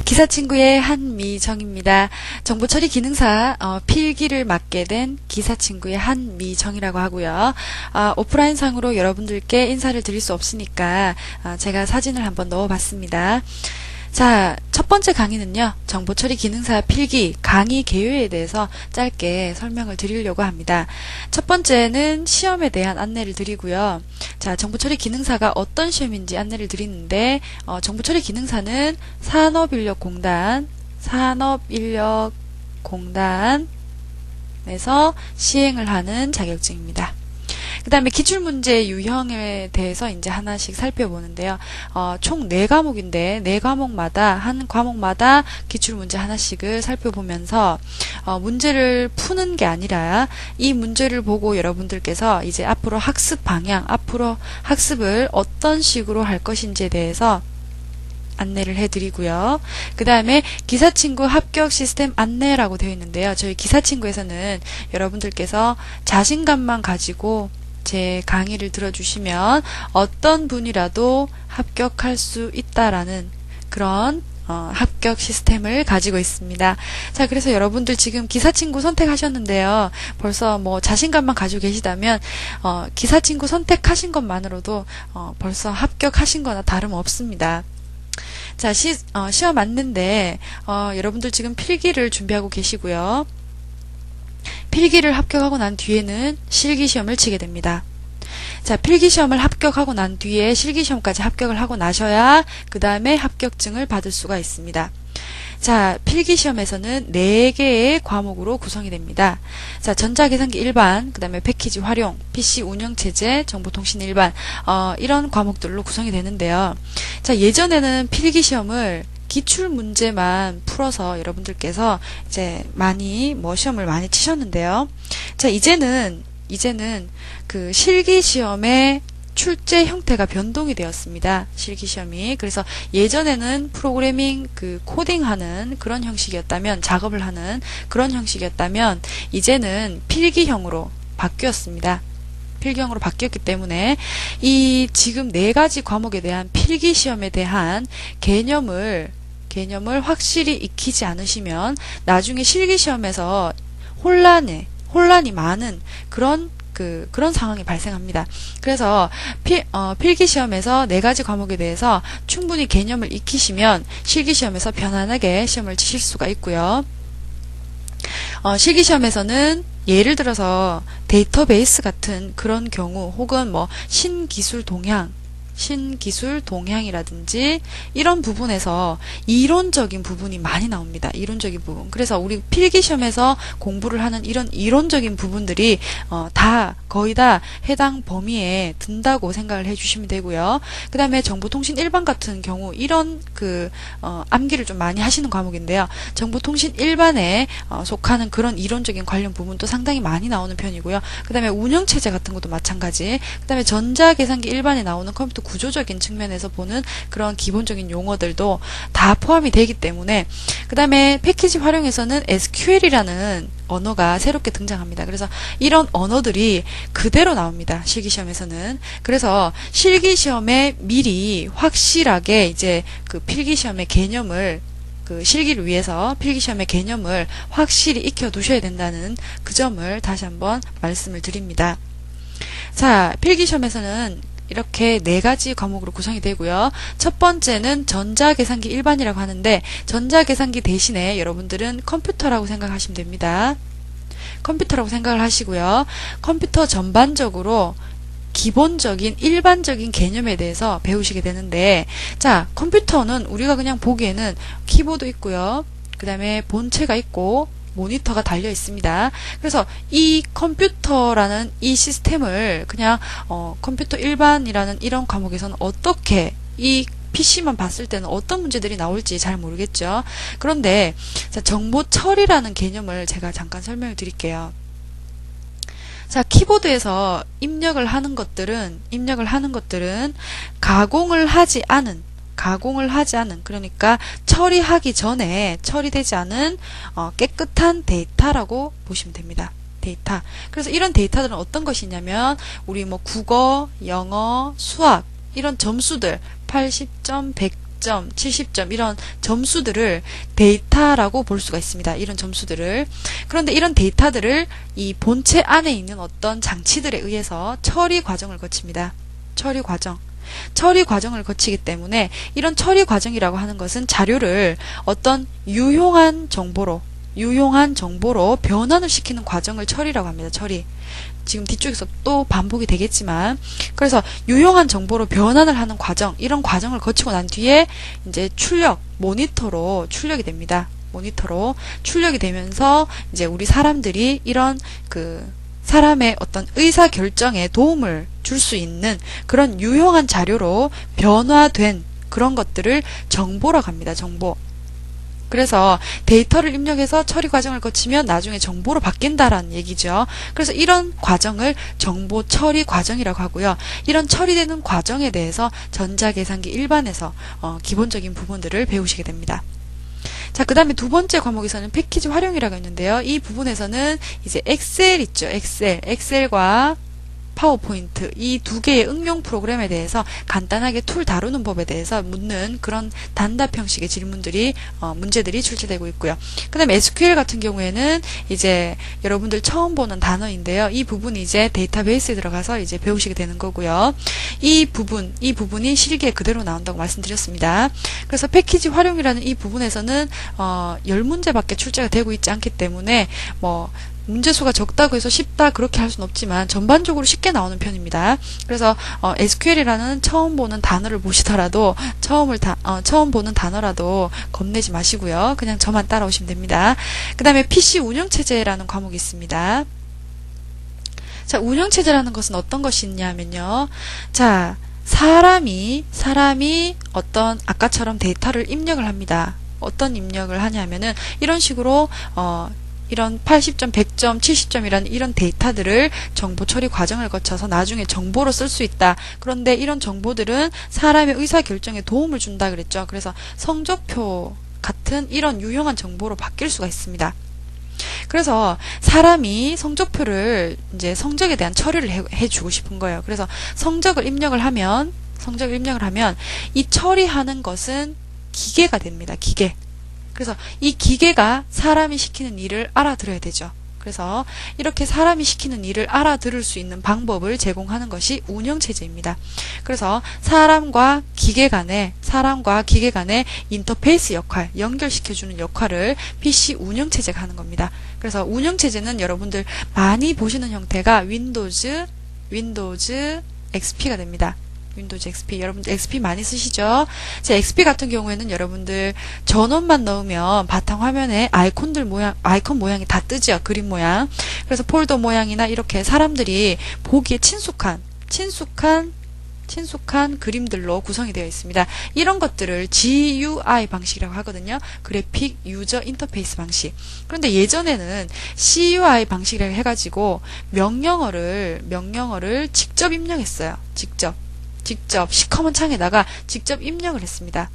기사친구의 한미정입니다. 정보처리 기능사 필기를 맡게 된 기사친구의 한미정이라고 하고요. 오프라인상으로 여러분들께 인사를 드릴 수 없으니까 제가 사진을 한번 넣어봤습니다. 자, 첫 번째 강의는요, 정보처리 기능사 필기 강의 개요에 대해서 짧게 설명을 드리려고 합니다. 첫 번째는 시험에 대한 안내를 드리고요. 자, 정보처리 기능사가 어떤 시험인지 안내를 드리는데, 정보처리 기능사는 산업인력공단에서 시행을 하는 자격증입니다. 그 다음에 기출문제 유형에 대해서 이제 하나씩 살펴보는데요. 총 4과목인데 4과목마다 한 과목마다 기출문제 하나씩을 살펴보면서 문제를 푸는 게 아니라 이 문제를 보고 여러분들께서 이제 앞으로 학습 방향, 앞으로 학습을 어떤 식으로 할 것인지에 대해서 안내를 해드리고요. 그 다음에 기사친구 합격 시스템 안내라고 되어 있는데요. 저희 기사친구에서는 여러분들께서 자신감만 가지고 제 강의를 들어주시면 어떤 분이라도 합격할 수 있다라는 그런 합격 시스템을 가지고 있습니다. 자, 그래서 여러분들 지금 기사친구 선택하셨는데요. 벌써 뭐 자신감만 가지고 계시다면 기사친구 선택하신 것만으로도 벌써 합격하신 거나 다름없습니다. 자, 시험 왔는데 여러분들 지금 필기를 준비하고 계시고요. 필기를 합격하고 난 뒤에는 실기시험을 치게 됩니다. 자, 필기시험을 합격하고 난 뒤에 실기시험까지 합격을 하고 나셔야 그 다음에 합격증을 받을 수가 있습니다. 자, 필기시험에서는 4개의 과목으로 구성이 됩니다. 자, 전자계산기 일반, 그 다음에 패키지 활용, PC 운영체제, 정보통신 일반, 이런 과목들로 구성이 되는데요. 자, 예전에는 필기시험을 기출 문제만 풀어서 여러분들께서 이제 많이 시험을 많이 치셨는데요. 자, 이제는 그 실기시험의 출제 형태가 변동이 되었습니다. 실기시험이. 그래서 예전에는 프로그래밍 코딩하는 그런 형식이었다면, 작업을 하는 그런 형식이었다면 이제는 필기형으로 바뀌었습니다. 필기형으로 바뀌었기 때문에 이 지금 4가지 과목에 대한 필기시험에 대한 개념을 확실히 익히지 않으시면 나중에 실기시험에서 혼란이 많은 그런 상황이 발생합니다. 그래서 필기시험에서 4가지 과목에 대해서 충분히 개념을 익히시면 실기시험에서 편안하게 시험을 치실 수가 있고요. 실기시험에서는 예를 들어서 데이터베이스 같은 그런 경우, 혹은 신기술 동향이라든지 이런 부분에서 이론적인 부분이 많이 나옵니다. 이론적인 부분. 그래서 우리 필기시험에서 공부를 하는 이런 이론적인 부분들이 거의 다 해당 범위에 든다고 생각을 해주시면 되고요. 그 다음에 정보통신 일반 같은 경우 이런 암기를 좀 많이 하시는 과목인데요. 정보통신 일반에 속하는 그런 이론적인 관련 부분도 상당히 많이 나오는 편이고요. 그 다음에 운영체제 같은 것도 마찬가지. 그 다음에 전자계산기 일반에 나오는 컴퓨터 구조적인 측면에서 보는 그런 기본적인 용어들도 다 포함이 되기 때문에, 그 다음에 패키지 활용에서는 SQL이라는 언어가 새롭게 등장합니다. 그래서 이런 언어들이 그대로 나옵니다. 실기시험에서는. 그래서 실기시험에 미리 확실하게 이제 그 필기시험의 개념을, 실기를 위해서 필기시험의 개념을 확실히 익혀 두셔야 된다는 그 점을 다시 한번 말씀을 드립니다. 자, 필기시험에서는 이렇게 4가지 과목으로 구성이 되고요. 첫 번째는 전자계산기 일반이라고 하는데, 전자계산기 대신에 여러분들은 컴퓨터라고 생각하시면 됩니다. 컴퓨터라고 생각을 하시고요. 컴퓨터 전반적으로 기본적인 일반적인 개념에 대해서 배우시게 되는데, 자, 컴퓨터는 우리가 그냥 보기에는 키보드 있고요. 그 다음에 본체가 있고 모니터가 달려 있습니다. 그래서 이 컴퓨터라는 이 시스템을 그냥 컴퓨터 일반이라는 이런 과목에서는 어떻게, 이 PC만 봤을 때는 어떤 문제들이 나올지 잘 모르겠죠. 그런데 자, 정보 처리라는 개념을 제가 잠깐 설명을 드릴게요. 자, 키보드에서 입력을 하는 것들은 가공을 하지 않은, 그러니까 처리하기 전에 처리되지 않은 깨끗한 데이터라고 보시면 됩니다. 데이터. 그래서 이런 데이터들은 어떤 것이냐면 우리 국어, 영어, 수학 이런 점수들 80점, 100점 100점, 70점 이런 점수들을 데이터라고 볼 수가 있습니다. 이런 점수들을. 그런데 이런 데이터들을 이 본체 안에 있는 어떤 장치들에 의해서 처리 과정을 거칩니다. 처리 과정. 처리 과정을 거치기 때문에 이런 처리 과정이라고 하는 것은 자료를 어떤 유용한 정보로 변환을 시키는 과정을 처리라고 합니다. 처리. 지금 뒤쪽에서 또 반복이 되겠지만, 그래서 유용한 정보로 변환을 하는 과정, 이런 과정을 거치고 난 뒤에 이제 모니터로 출력이 됩니다. 모니터로 출력이 되면서 이제 우리 사람들이 이런 사람의 어떤 의사 결정에 도움을 줄 수 있는 그런 유용한 자료로 변화된 그런 것들을 정보라고 합니다. 정보. 그래서 데이터를 입력해서 처리 과정을 거치면 나중에 정보로 바뀐다라는 얘기죠. 그래서 이런 과정을 정보 처리 과정이라고 하고요. 이런 처리되는 과정에 대해서 전자계산기 일반에서 기본적인 부분들을 배우시게 됩니다. 자, 그 다음에 두 번째 과목에서는 패키지 활용이라고 있는데요. 이 부분에서는 이제 엑셀 있죠. 엑셀과 파워포인트 이 두 개의 응용 프로그램에 대해서 간단하게 툴 다루는 법에 대해서 묻는 그런 단답 형식의 문제들이 출제되고 있고요. 그 다음에 SQL 같은 경우에는 이제 여러분들 처음 보는 단어인데요. 이 부분이 이제 데이터베이스에 들어가서 이제 배우시게 되는 거고요. 이 부분이 실기에 그대로 나온다고 말씀드렸습니다. 그래서 패키지 활용이라는 이 부분에서는 10문제밖에 출제가 되고 있지 않기 때문에 문제수가 적다고 해서 쉽다 그렇게 할 수는 없지만 전반적으로 쉽게 나오는 편입니다. 그래서 SQL이라는 처음 보는 단어를 보시더라도 처음 보는 단어라도 겁내지 마시고요. 그냥 저만 따라오시면 됩니다. 그 다음에 PC 운영체제라는 과목이 있습니다. 자, 운영체제라는 것은 어떤 것이 있냐면요. 자, 사람이 어떤 아까처럼 데이터를 입력을 합니다. 어떤 입력을 하냐면은 이런 식으로 이런 80점, 100점, 70점이라는 이런 데이터들을 정보 처리 과정을 거쳐서 나중에 정보로 쓸 수 있다. 그런데 이런 정보들은 사람의 의사결정에 도움을 준다 그랬죠. 그래서 성적표 같은 이런 유용한 정보로 바뀔 수가 있습니다. 그래서 사람이 성적표를 이제 성적에 대한 처리를 해주고 싶은 거예요. 그래서 성적을 입력을 하면 이 처리하는 것은 기계가 됩니다. 기계. 그래서 이 기계가 사람이 시키는 일을 알아들어야 되죠. 그래서 이렇게 사람이 시키는 일을 알아들을 수 있는 방법을 제공하는 것이 운영체제입니다. 그래서 사람과 기계 간의 인터페이스 역할, 연결시켜주는 역할을 PC 운영체제가 하는 겁니다. 그래서 운영체제는 여러분들 많이 보시는 형태가 윈도우즈 XP가 됩니다. 윈도우즈 XP. 여러분들 XP 많이 쓰시죠? 제 XP 같은 경우에는 여러분들 전원만 넣으면 바탕화면에 아이콘 모양이 다 뜨죠. 그림 모양. 그래서 폴더 모양이나 이렇게 사람들이 보기에 친숙한 그림들로 구성이 되어 있습니다. 이런 것들을 GUI 방식이라고 하거든요. 그래픽 유저 인터페이스 방식. 그런데 예전에는 CUI 방식이라고 해가지고 명령어를 직접 입력했어요. 직접 시커먼 창에다가 직접 입력을 했습니다.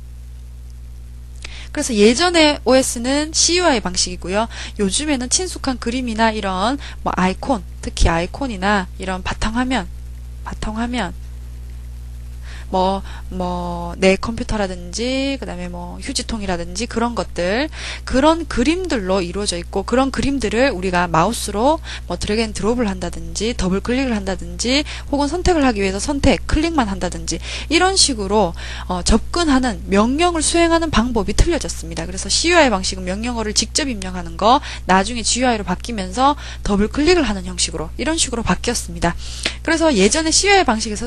그래서 예전에 OS는 CUI 방식이고요. 요즘에는 친숙한 그림이나 이런 아이콘, 특히 아이콘이나 이런 바탕화면 내 컴퓨터라든지 그다음에 휴지통이라든지 그런 그림들로 이루어져 있고, 그런 그림들을 우리가 마우스로 드래그 앤 드롭을 한다든지 더블 클릭을 한다든지 혹은 선택을 하기 위해서 클릭만 한다든지 이런 식으로 접근하는 명령을 수행하는 방법이 틀려졌습니다. 그래서 CUI 방식은 명령어를 직접 입력하는 거, 나중에 GUI로 바뀌면서 더블 클릭을 하는 형식으로 이런 식으로 바뀌었습니다. 그래서 예전에 CUI 방식에서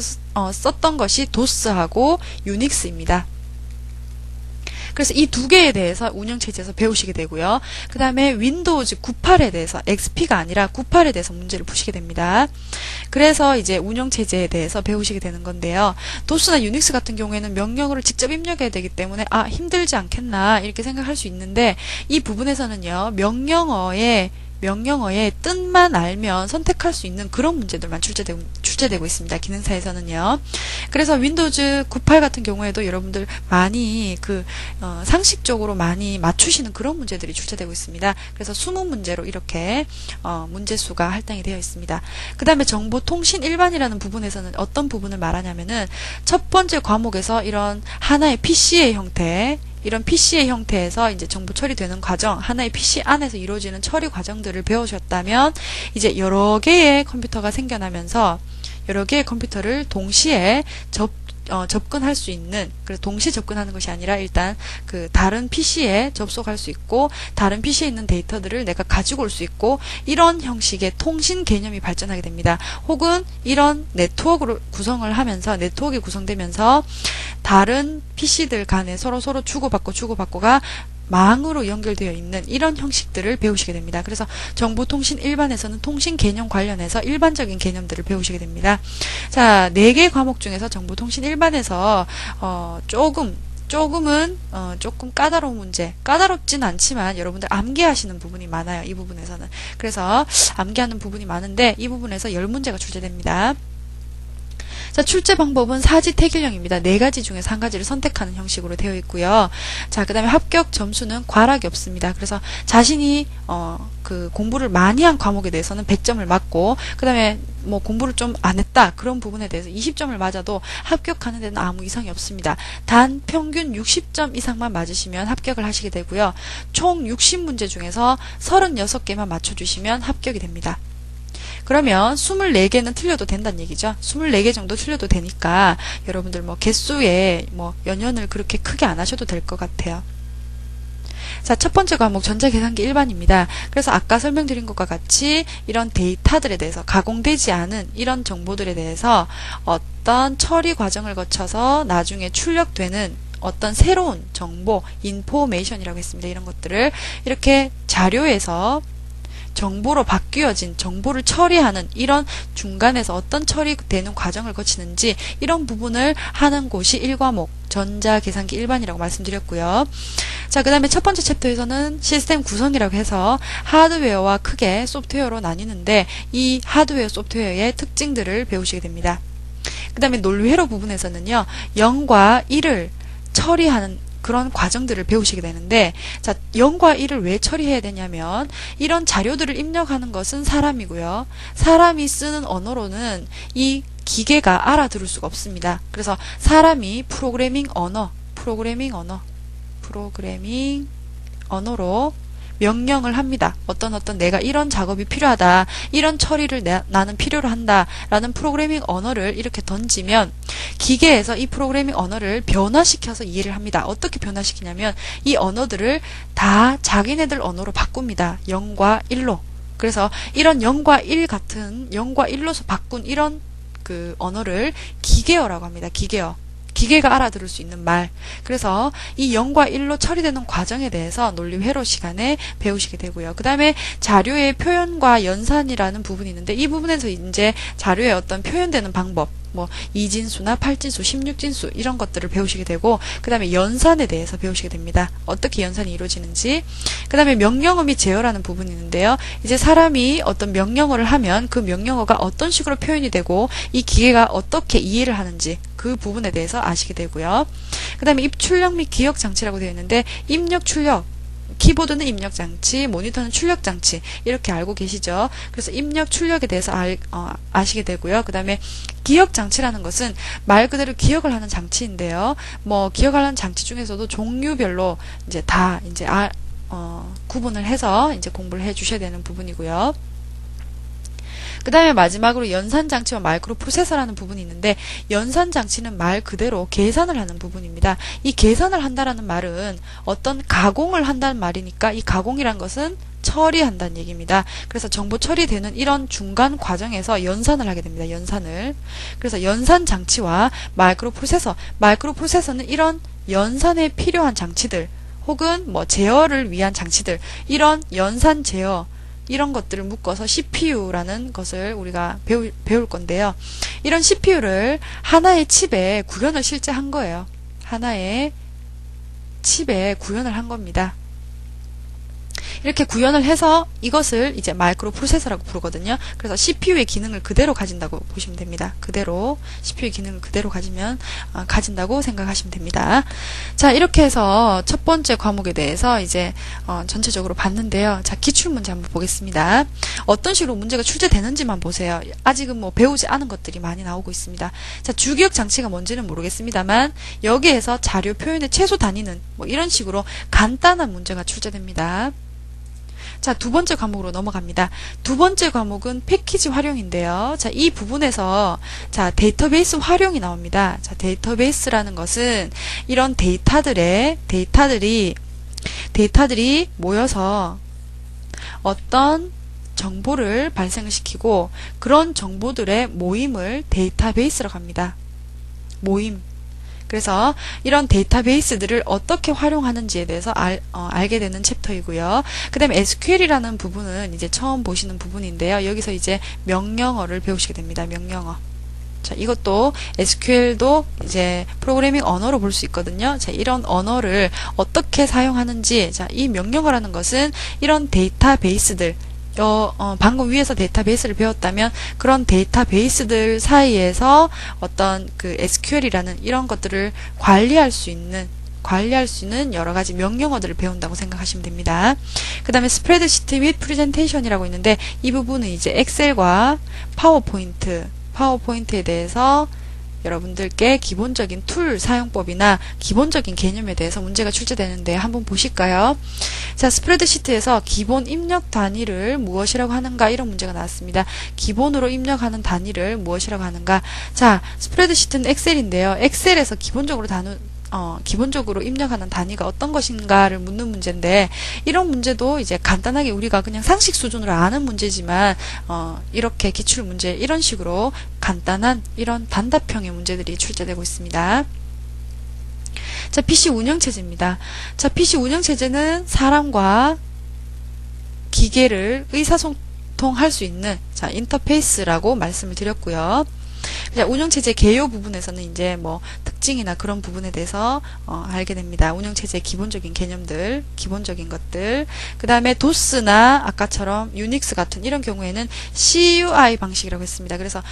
썼던 것이 도스하고 유닉스입니다. 그래서 이 두 개에 대해서 운영체제에서 배우시게 되고요. 그 다음에 윈도우즈 98에 대해서, XP가 아니라 98에 대해서 문제를 푸시게 됩니다. 그래서 이제 운영체제에 대해서 배우시게 되는 건데요. 도스나 유닉스 같은 경우에는 명령어를 직접 입력해야 되기 때문에 힘들지 않겠나 이렇게 생각할 수 있는데, 이 부분에서는요, 명령어의 명령어의 뜻만 알면 선택할 수 있는 그런 문제들만 출제되고 있습니다. 기능사에서는요. 그래서 윈도우즈 98 같은 경우에도 여러분들 많이 상식적으로 많이 맞추시는 그런 문제들이 출제되고 있습니다. 그래서 20문제로 이렇게 문제수가 할당이 되어 있습니다. 그 다음에 정보통신 일반이라는 부분에서는 어떤 부분을 말하냐면은 첫 번째 과목에서 이런 하나의 PC의 형태, 이런 PC의 형태에서 이제 정보 처리되는 과정, 하나의 PC 안에서 이루어지는 처리 과정들을 배우셨다면 이제 여러 개의 컴퓨터가 생겨나면서 여러 개의 컴퓨터를 동시에 접근할 수 있는, 그래서 동시에 접근하는 것이 아니라 일단 다른 PC에 접속할 수 있고 다른 PC에 있는 데이터들을 내가 가지고 올 수 있고 이런 형식의 통신 개념이 발전하게 됩니다. 혹은 이런 네트워크를 구성을 하면서 네트워크가 구성되면서 다른 PC들 간에 서로 주고받고가 망으로 연결되어 있는 이런 형식들을 배우시게 됩니다. 그래서 정보통신 일반에서는 통신 개념 관련해서 일반적인 개념들을 배우시게 됩니다. 자, 4개 과목 중에서 정보통신 일반에서 조금 까다로운 문제, 까다롭진 않지만 여러분들 암기하시는 부분이 많아요. 이 부분에서는. 그래서 암기하는 부분이 많은데 이 부분에서 10문제가 출제됩니다. 자, 출제 방법은 사지택일형입니다. 4가지 중에서 1가지를 선택하는 형식으로 되어 있고요. 자, 그 다음에 합격 점수는 과락이 없습니다. 그래서 자신이 공부를 많이 한 과목에 대해서는 100점을 맞고, 그 다음에 뭐 공부를 좀 안 했다 그런 부분에 대해서 20점을 맞아도 합격하는 데는 아무 이상이 없습니다. 단 평균 60점 이상만 맞으시면 합격을 하시게 되고요. 총 60문제 중에서 36개만 맞춰주시면 합격이 됩니다. 그러면 24개는 틀려도 된다는 얘기죠. 24개 정도 틀려도 되니까 여러분들 뭐 개수에 연연을 그렇게 크게 안 하셔도 될 것 같아요. 자, 첫 번째 과목 전자계산기 일반입니다. 그래서 아까 설명드린 것과 같이 이런 데이터들에 대해서 가공되지 않은 이런 정보들에 대해서 어떤 처리 과정을 거쳐서 나중에 출력되는 어떤 새로운 정보, 인포메이션이라고 했습니다. 이런 것들을 이렇게 자료에서 정보로 바뀌어진 정보를 처리하는 이런 중간에서 어떤 처리되는 과정을 거치는지 이런 부분을 하는 곳이 1과목 전자계산기 일반이라고 말씀드렸고요. 자, 그 다음에 첫 번째 챕터에서는 시스템 구성이라고 해서 하드웨어와 크게 소프트웨어로 나뉘는데 이 하드웨어 소프트웨어의 특징들을 배우시게 됩니다. 그 다음에 논리회로 부분에서는요 0과 1을 처리하는 그런 과정들을 배우시게 되는데, 자, 0과 1을 왜 처리해야 되냐면 이런 자료들을 입력하는 것은 사람이고요. 사람이 쓰는 언어로는 이 기계가 알아들을 수가 없습니다. 그래서 사람이 프로그래밍 언어로 명령을 합니다. 어떤 내가 이런 작업이 필요하다, 이런 처리를 나는 필요로 한다 라는 프로그래밍 언어를 이렇게 던지면 기계에서 이 프로그래밍 언어를 변화시켜서 이해를 합니다. 어떻게 변화시키냐면 이 언어들을 다 자기네들 언어로 바꿉니다. 0과 1로. 그래서 이런 0과 1 같은 0과 1로서 바꾼 이런 언어를 기계어라고 합니다. 기계가 알아들을 수 있는 말. 그래서 이 0과 1로 처리되는 과정에 대해서 논리회로 시간에 배우시게 되고요. 그 다음에 자료의 표현과 연산이라는 부분이 있는데 이 부분에서 이제 자료의 어떤 표현되는 방법, 뭐 2진수나 8진수, 16진수 이런 것들을 배우시게 되고, 그 다음에 연산에 대해서 배우시게 됩니다. 어떻게 연산이 이루어지는지. 그 다음에 명령어 및 제어라는 부분이 있는데요. 이제 사람이 어떤 명령어를 하면 그 명령어가 어떤 식으로 표현이 되고 이 기계가 어떻게 이해를 하는지 그 부분에 대해서 아시게 되고요. 그 다음에 입출력 및 기억장치라고 되어 있는데 입력, 출력, 키보드는 입력장치, 모니터는 출력장치 이렇게 알고 계시죠? 그래서 입력, 출력에 대해서 아시게 되고요. 그 다음에 기억장치라는 것은 말 그대로 기억을 하는 장치인데요. 뭐 기억하는 장치 중에서도 종류별로 이제 다 이제 구분을 해서 이제 공부를 해 주셔야 되는 부분이고요. 그 다음에 마지막으로 연산장치와 마이크로 프로세서라는 부분이 있는데 연산장치는 말 그대로 계산을 하는 부분입니다. 이 계산을 한다라는 말은 어떤 가공을 한다는 말이니까 이 가공이란 것은 처리한다는 얘기입니다. 그래서 정보 처리되는 이런 중간 과정에서 연산을 하게 됩니다. 연산을. 그래서 연산장치와 마이크로 프로세서는 이런 연산에 필요한 장치들 혹은 뭐 제어를 위한 장치들, 이런 연산 제어 이런 것들을 묶어서 CPU라는 것을 우리가 배울 건데요. 이런 CPU를 하나의 칩에 구현을 실제 한 거예요. 하나의 칩에 구현을 한 겁니다. 이렇게 구현을 해서 이것을 이제 마이크로 프로세서라고 부르거든요. 그래서 CPU의 기능을 그대로 가진다고 보시면 됩니다. 그대로 CPU의 기능을 그대로 가진다고 생각하시면 됩니다. 자, 이렇게 해서 첫 번째 과목에 대해서 이제 전체적으로 봤는데요. 자, 기출문제 한번 보겠습니다. 어떤 식으로 문제가 출제되는지만 보세요. 아직은 뭐 배우지 않은 것들이 많이 나오고 있습니다. 자, 주기억 장치가 뭔지는 모르겠습니다만 여기에서 자료 표현의 최소 단위는 뭐 이런 식으로 간단한 문제가 출제됩니다. 자, 두 번째 과목으로 넘어갑니다. 두 번째 과목은 패키지 활용인데요. 자, 이 부분에서 자, 데이터베이스 활용이 나옵니다. 자, 데이터베이스라는 것은 이런 데이터들이 모여서 어떤 정보를 발생을 시키고 그런 정보들의 모임을 데이터베이스라고 합니다. 모임. 그래서 이런 데이터베이스들을 어떻게 활용하는지에 대해서 알게 되는 챕터이고요. 그 다음에 SQL이라는 부분은 이제 처음 보시는 부분인데요. 여기서 이제 명령어를 배우시게 됩니다. 명령어. 자, 이것도 SQL도 이제 프로그래밍 언어로 볼 수 있거든요. 자, 이런 언어를 어떻게 사용하는지, 자, 이 명령어라는 것은 이런 데이터베이스들, 방금 위에서 데이터베이스를 배웠다면 그런 데이터베이스들 사이에서 어떤 그 SQL이라는 이런 것들을 관리할 수 있는 여러 가지 명령어들을 배운다고 생각하시면 됩니다. 그 다음에 스프레드시트 및 프레젠테이션이라고 있는데 이 부분은 이제 엑셀과 파워포인트에 대해서 여러분들께 기본적인 툴 사용법이나 기본적인 개념에 대해서 문제가 출제되는데 한번 보실까요? 자, 스프레드시트에서 기본 입력 단위를 무엇이라고 하는가 이런 문제가 나왔습니다. 기본으로 입력하는 단위를 무엇이라고 하는가. 자, 스프레드시트는 엑셀인데요. 엑셀에서 기본적으로 입력하는 단위가 어떤 것인가를 묻는 문제인데 이런 문제도 이제 간단하게 우리가 그냥 상식 수준으로 아는 문제지만 이렇게 기출 문제 이런 식으로 간단한 이런 단답형의 문제들이 출제되고 있습니다. 자, PC 운영체제입니다. 자, PC 운영체제는 사람과 기계를 의사소통할 수 있는 자, 인터페이스라고 말씀을 드렸고요. 운영체제 개요 부분에서는 이제 뭐 특징이나 그런 부분에 대해서 알게 됩니다. 운영체제의 기본적인 개념들, 기본적인 것들. 그 다음에 도스나 아까처럼 유닉스 같은 이런 경우에는 CUI 방식이라고 했습니다. 그래서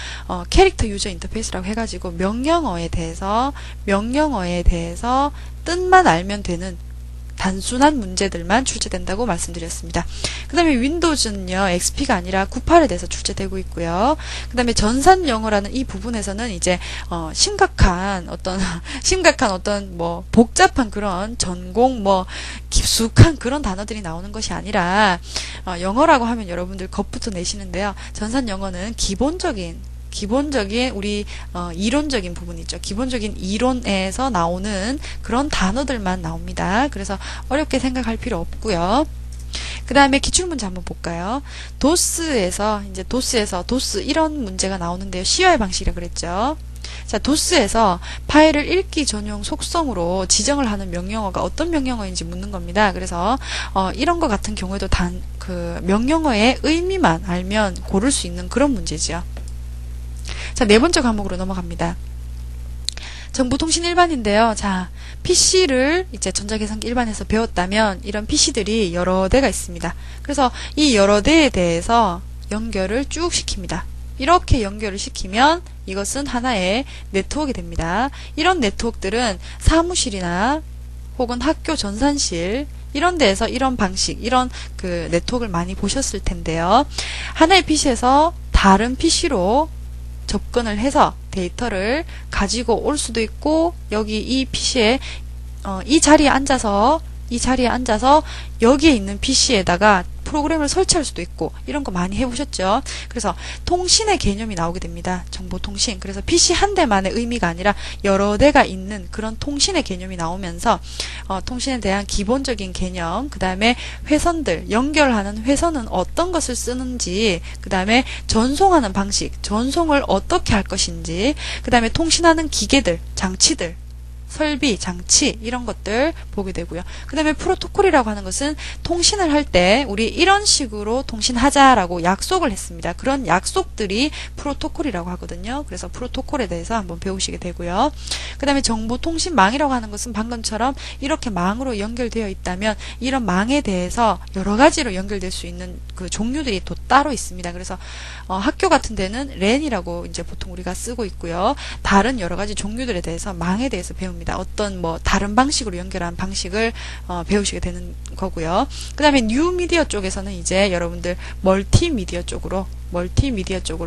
캐릭터 유저 인터페이스라고 해가지고 명령어에 대해서 뜻만 알면 되는 단순한 문제들만 출제된다고 말씀드렸습니다. 그 다음에 윈도우즈는요, XP가 아니라 98에 대해서 출제되고 있고요. 그 다음에 전산 영어라는 이 부분에서는 이제, 심각한 어떤 뭐, 복잡한 그런 전공, 뭐, 깊숙한 그런 단어들이 나오는 것이 아니라, 영어라고 하면 여러분들 겁부터 내시는데요. 전산 영어는 기본적인 우리 이론적인 부분이죠. 기본적인 이론에서 나오는 그런 단어들만 나옵니다. 그래서 어렵게 생각할 필요 없고요. 그 다음에 기출문제 한번 볼까요? 도스에서 도스 이런 문제가 나오는데요. CUI 방식이라고 그랬죠. 자, 도스에서 파일을 읽기 전용 속성으로 지정을 하는 명령어가 어떤 명령어인지 묻는 겁니다. 그래서 이런 것 같은 경우에도 그 명령어의 의미만 알면 고를 수 있는 그런 문제죠. 자, 네 번째 과목으로 넘어갑니다. 정보통신 일반인데요. 자, PC를 이제 전자계산기 일반에서 배웠다면 이런 PC들이 여러 대가 있습니다. 그래서 이 여러 대에 대해서 연결을 쭉 시킵니다. 이렇게 연결을 시키면 이것은 하나의 네트워크가 됩니다. 이런 네트워크들은 사무실이나 혹은 학교 전산실 이런 데에서 이런 방식, 이런 그 네트워크를 많이 보셨을 텐데요. 하나의 PC에서 다른 PC로 접근을 해서 데이터를 가지고 올 수도 있고 여기 이 PC에 이 자리에 앉아서 여기에 있는 PC에다가 프로그램을 설치할 수도 있고 이런 거 많이 해보셨죠? 그래서 통신의 개념이 나오게 됩니다. 정보통신. 그래서 PC 한 대만의 의미가 아니라 여러 대가 있는 그런 통신의 개념이 나오면서 통신에 대한 기본적인 개념, 그 다음에 회선들, 연결하는 회선은 어떤 것을 쓰는지, 그 다음에 전송하는 방식, 전송을 어떻게 할 것인지, 그 다음에 통신하는 기계들, 장치들, 설비, 장치 이런 것들 보게 되고요. 그 다음에 프로토콜이라고 하는 것은 통신을 할 때 우리 이런 식으로 통신하자라고 약속을 했습니다. 그런 약속들이 프로토콜이라고 하거든요. 그래서 프로토콜에 대해서 한번 배우시게 되고요. 그 다음에 정보통신망이라고 하는 것은 방금처럼 이렇게 망으로 연결되어 있다면 이런 망에 대해서 여러 가지로 연결될 수 있는 그 종류들이 또 따로 있습니다. 그래서 학교 같은 데는 랜이라고 이제 보통 우리가 쓰고 있고요. 다른 여러 가지 종류들에 대해서 망에 대해서 배웁니다. 어떤 뭐 다른 방식으로 연결한 방식을 배우시게 되는 거고요. 그 다음에 뉴미디어 쪽에서는 이제 여러분들 멀티미디어 쪽으로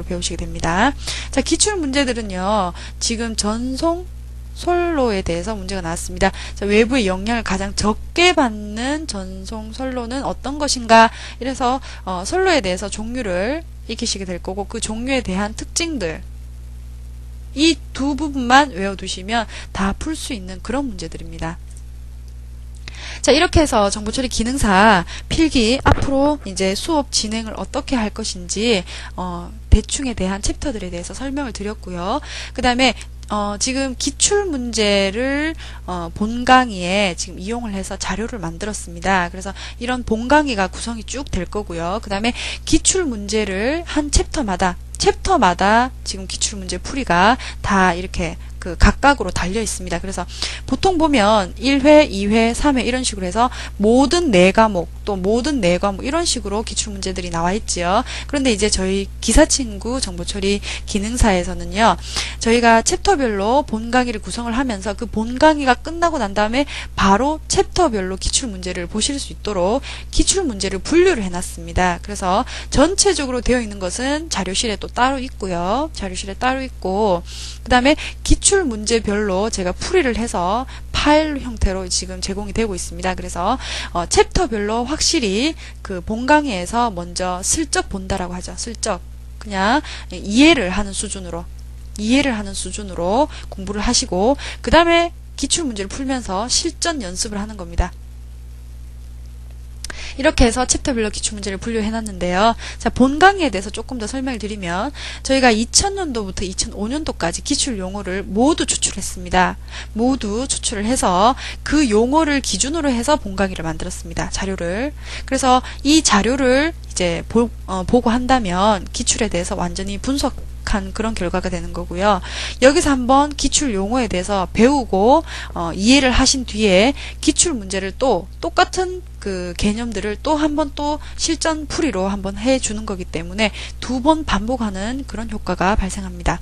배우시게 됩니다. 자, 기출 문제들은요. 지금 전송 선로에 대해서 문제가 나왔습니다. 자, 외부의 영향을 가장 적게 받는 전송 선로는 어떤 것인가? 이래서 선로에 대해서 종류를 익히시게 될 거고 그 종류에 대한 특징들 이 두 부분만 외워두시면 다 풀 수 있는 그런 문제들입니다. 자, 이렇게 해서 정보처리 기능사 필기 앞으로 이제 수업 진행을 어떻게 할 것인지 대충에 대한 챕터들에 대해서 설명을 드렸고요. 그 다음에 지금 기출문제를 본 강의에 지금 이용을 해서 자료를 만들었습니다. 그래서 이런 본 강의가 구성이 쭉 될 거고요. 그 다음에 기출문제를 한 챕터마다 지금 기출문제 풀이가 다 이렇게 그 각각으로 달려 있습니다. 그래서 보통 보면 1회, 2회, 3회 이런 식으로 해서 모든 4과목 또 모든 4과목 이런 식으로 기출문제들이 나와 있지요. 그런데 이제 저희 기사친구 정보처리 기능사에서는요. 저희가 챕터별로 본 강의를 구성을 하면서 그 본 강의가 끝나고 난 다음에 바로 챕터별로 기출문제를 보실 수 있도록 기출문제를 분류를 해놨습니다. 그래서 전체적으로 되어 있는 것은 자료실에 또 따로 있고요. 자료실에 따로 있고 그 다음에 기출문제별로 제가 풀이를 해서 파일 형태로 지금 제공이 되고 있습니다. 그래서 챕터별로 확실히 그 본 강의에서 먼저 슬쩍 본다라고 하죠. 슬쩍 그냥 이해를 하는 수준으로 공부를 하시고 그 다음에 기출문제를 풀면서 실전 연습을 하는 겁니다. 이렇게 해서 챕터별로 기출문제를 분류해놨는데요. 자, 본 강의에 대해서 조금 더 설명을 드리면 저희가 2000년도부터 2005년도까지 기출 용어를 모두 추출했습니다. 모두 추출을 해서 그 용어를 기준으로 해서 본 강의를 만들었습니다. 자료를. 그래서 이 자료를 이제 보고 한다면 기출에 대해서 완전히 분석한 그런 결과가 되는 거고요. 여기서 한번 기출 용어에 대해서 배우고 이해를 하신 뒤에 기출 문제를 또 똑같은 그 개념들을 또 한 번 또 실전 풀이로 한번 해주는 거기 때문에 2번 반복하는 그런 효과가 발생합니다.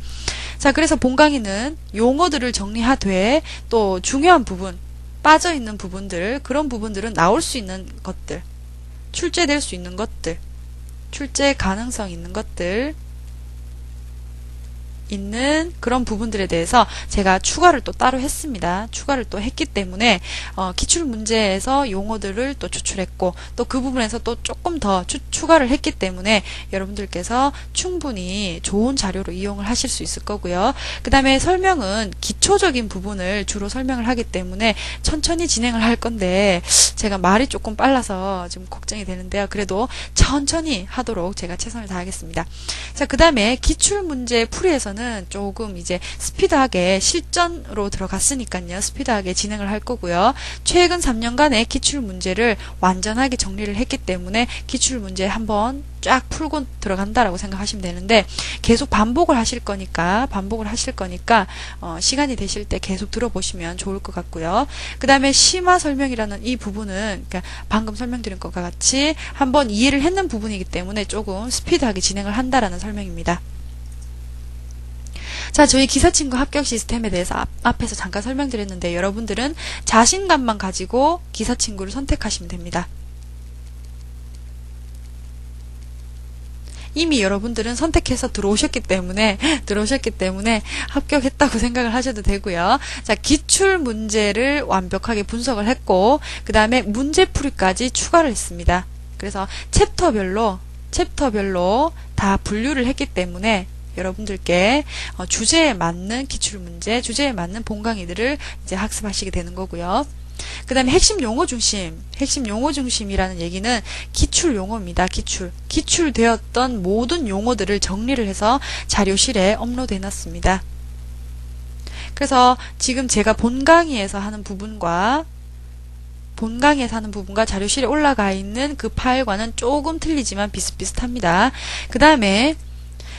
자, 그래서 본 강의는 용어들을 정리하되 또 중요한 부분, 빠져있는 부분들, 그런 부분들은 나올 수 있는 것들, 출제될 수 있는 것들, 출제 가능성 있는 것들 있는 그런 부분들에 대해서 제가 추가를 또 따로 했습니다. 추가를 또 했기 때문에 기출 문제에서 용어들을 또 추출했고 또 그 부분에서 또 조금 더 추가를 했기 때문에 여러분들께서 충분히 좋은 자료로 이용을 하실 수 있을 거고요. 그 다음에 설명은 기초적인 부분을 주로 설명을 하기 때문에 천천히 진행을 할 건데 제가 말이 조금 빨라서 좀 걱정이 되는데요. 그래도 천천히 하도록 제가 최선을 다하겠습니다. 자, 그 다음에 기출 문제 풀이에서는 조금 이제 스피드하게 실전으로 들어갔으니까요. 스피드하게 진행을 할 거고요. 최근 3년간의 기출 문제를 완전하게 정리를 했기 때문에 기출 문제 한번 쫙 풀고 들어간다라고 생각하시면 되는데 계속 반복을 하실 거니까 시간이 되실 때 계속 들어보시면 좋을 것 같고요. 그 다음에 심화 설명이라는 이 부분은 그러니까 방금 설명드린 것과 같이 한번 이해를 했는 부분이기 때문에 조금 스피드하게 진행을 한다라는 설명입니다. 자, 저희 기사친구 합격 시스템에 대해서 앞에서 잠깐 설명드렸는데 여러분들은 자신감만 가지고 기사친구를 선택하시면 됩니다. 이미 여러분들은 선택해서 들어오셨기 때문에 합격했다고 생각을 하셔도 되고요. 자, 기출 문제를 완벽하게 분석을 했고 그 다음에 문제풀이까지 추가를 했습니다. 그래서 챕터별로 다 분류를 했기 때문에 여러분들께 주제에 맞는 기출문제, 주제에 맞는 본 강의들을 이제 학습하시게 되는 거고요. 그 다음에 핵심 용어 중심이라는 얘기는 기출 용어입니다. 기출되었던 모든 용어들을 정리를 해서 자료실에 업로드 해놨습니다. 그래서 지금 제가 본 강의에서 하는 부분과 자료실에 올라가 있는 그 파일과는 조금 틀리지만 비슷비슷합니다. 그 다음에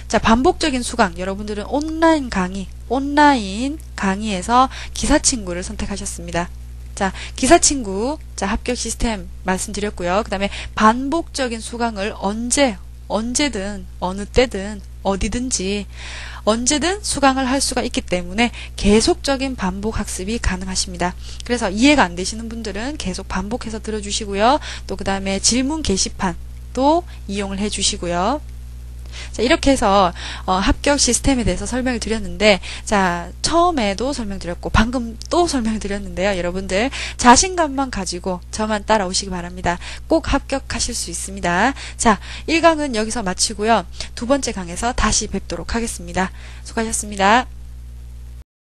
자, 반복적인 수강. 여러분들은 온라인 강의에서 기사친구를 선택하셨습니다. 자, 기사친구, 자, 합격 시스템 말씀드렸고요. 그 다음에 반복적인 수강을 언제든, 어느 때든, 어디든지, 언제든 수강을 할 수가 있기 때문에 계속적인 반복 학습이 가능하십니다. 그래서 이해가 안 되시는 분들은 계속 반복해서 들어주시고요. 또 그 다음에 질문 게시판도 이용을 해주시고요. 자, 이렇게 해서 합격 시스템에 대해서 설명을 드렸는데, 자, 처음에도 설명드렸고 방금 또 설명을 드렸는데요. 여러분들 자신감만 가지고 저만 따라오시기 바랍니다. 꼭 합격하실 수 있습니다. 자, 1강은 여기서 마치고요. 두 번째 강에서 다시 뵙도록 하겠습니다. 수고하셨습니다.